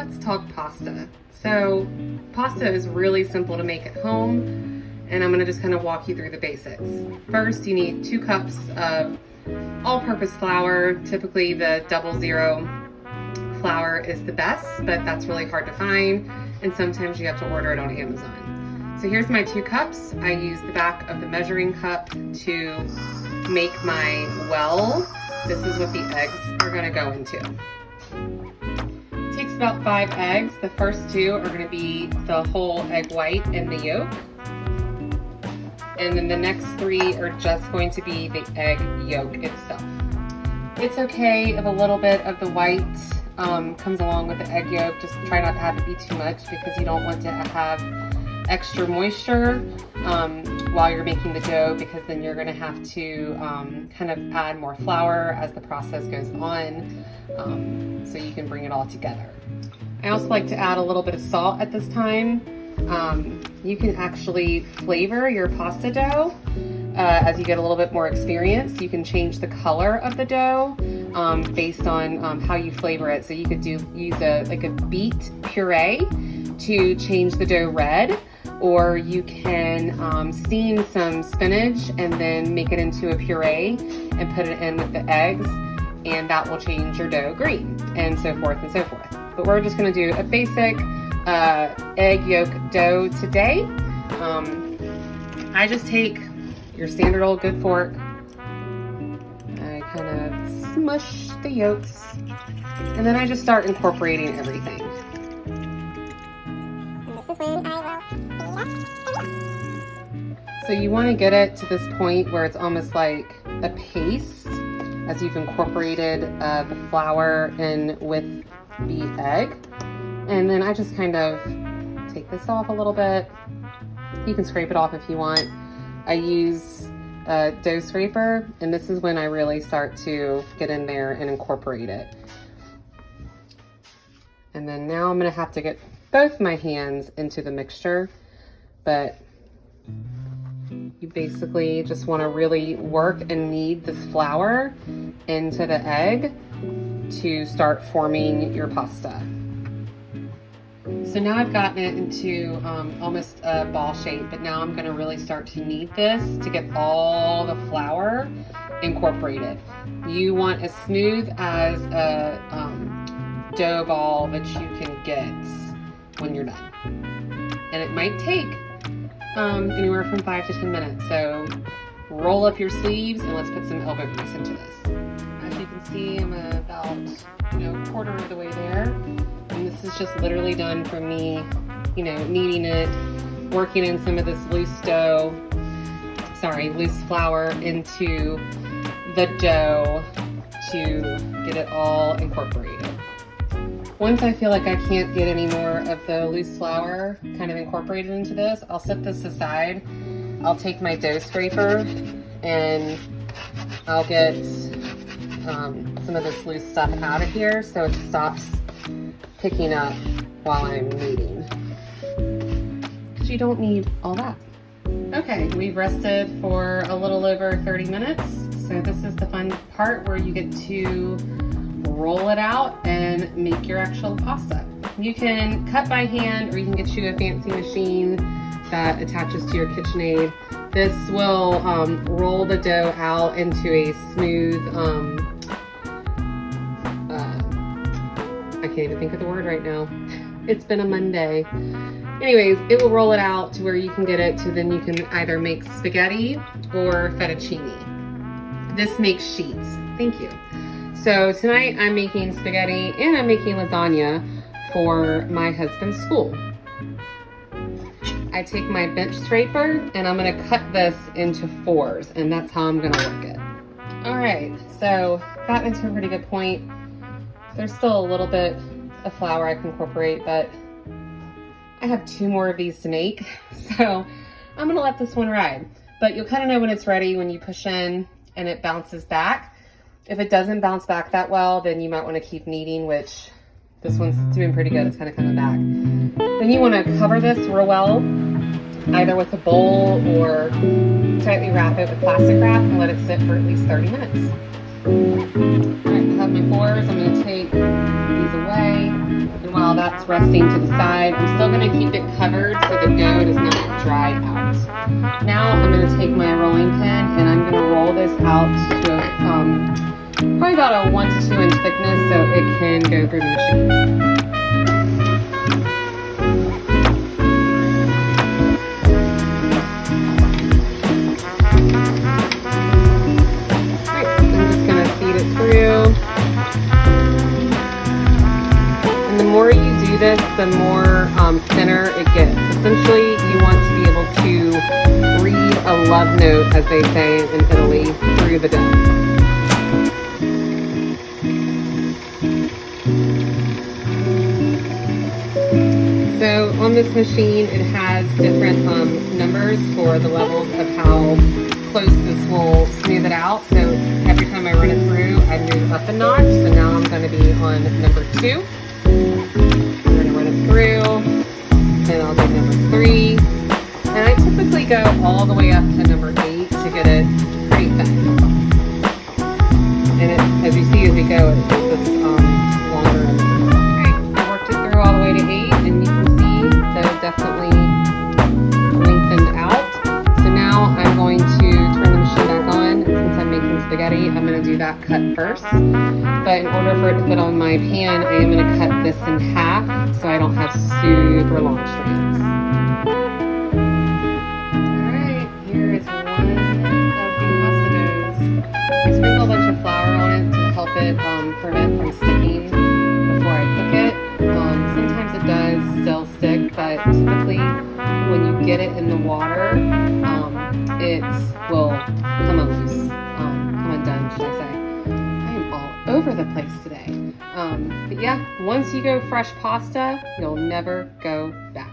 let's talk pasta. So pasta is really simple to make at home, and I'm gonna just kind of walk you through the basics. First, you need 2 cups of all-purpose flour. Typically the 00 flour is the best, but that's really hard to find, and sometimes you have to order it on Amazon. So here's my 2 cups. I use the back of the measuring cup to make my well. This is what the eggs are gonna go into. It takes about 5 eggs. The first 2 are gonna be the whole egg white and the yolk. And then the next 3 are just going to be the egg yolk itself. It's okay if a little bit of the white comes along with the egg yolk. Just try not to have it be too much because you don't want to have extra moisture while you're making the dough, because then you're gonna have to kind of add more flour as the process goes on, so you can bring it all together. I also like to add a little bit of salt at this time. You can actually flavor your pasta dough as you get a little bit more experience. You can change the color of the dough based on how you flavor it. So you could use like a beet puree to change the dough red, or you can steam some spinach and then make it into a puree and put it in with the eggs, and that will change your dough green, and so forth and so forth. But we're just gonna do a basic egg yolk dough today. I just take your standard old good fork. I kind of smush the yolks, and then I just start incorporating everything. So you want to get it to this point where it's almost like a paste as you've incorporated the flour in with the egg. And then I just kind of take this off a little bit. You can scrape it off if you want. I use a dough scraper, and this is when I really start to get in there and incorporate it. And then now I'm gonna have to get both my hands into the mixture, but you basically just wanna really work and knead this flour into the egg to start forming your pasta. So now I've gotten it into almost a ball shape, but now I'm gonna really start to knead this to get all the flour incorporated. You want as smooth as a dough ball that you can get when you're done. And it might take anywhere from 5 to 10 minutes. So roll up your sleeves and let's put some elbow grease into this. As you can see, I'm about a quarter of the way there. And this is just literally done from me, kneading it, working in some of this loose flour into the dough to get it all incorporated. Once I feel like I can't get any more of the loose flour kind of incorporated into this, I'll set this aside. I'll take my dough scraper and I'll get some of this loose stuff out of here so it stops picking up while I'm kneading, because you don't need all that. Okay, we've rested for a little over 30 minutes. So this is the fun part where you get to roll it out and make your actual pasta. You can cut by hand, or you can get you a fancy machine that attaches to your KitchenAid. This will roll the dough out into a smooth, I can't even think of the word right now. It's been a Monday. Anyways, it will roll it out to where you can get it to, then you can either make spaghetti or fettuccine. This makes sheets. Thank you. So tonight I'm making spaghetti and I'm making lasagna for my husband's school. I take my bench scraper and I'm gonna cut this into 4s, and that's how I'm gonna work it. All right, so got into a pretty good point. There's still a little bit of flour I can incorporate, but I have 2 more of these to make, so I'm gonna let this one ride. But you'll kind of know when it's ready when you push in and it bounces back. If it doesn't bounce back that well, then you might want to keep kneading, which this one's doing pretty good. It's kind of coming back. Then you want to cover this real well, either with a bowl or tightly wrap it with plastic wrap and let it sit for at least 30 minutes. All right, have my fours. I'm going to take these away. And while that's resting to the side, I'm still going to keep it covered so the dough does not dry out. Now I'm going to take my rolling pin and I'm going to roll this out to probably about a 1 to 2 inch thickness so it can go through the machine. This, the more thinner it gets. Essentially, you want to be able to read a love note, as they say in Italy, through the dough. So on this machine, it has different numbers for the levels of how close this will smooth it out. So every time I run it through, I move up a notch. So now I'm going to be on number 2. Through, then I'll do number 3, and I typically go all the way up to number 8 to get it pretty thin. And it, as you see as we go, it gets this longer. Alright, I worked it through all the way to 8, and you can see that it definitely lengthened out. So now I'm going to turn the machine back on. Since I'm making spaghetti, I'm going to do that cut first. But in order for it to fit on my pan, I am going to cut this in half so I don't have super long strands. Alright, here is one of the pasta doughs. I sprinkle a bunch of flour on it to help it prevent from sticking before I cook it. Sometimes it does still stick, but typically when you get it in the water, it will come loose. Come undone, should I say. Over the place today. But yeah, once you go fresh pasta, you'll never go back.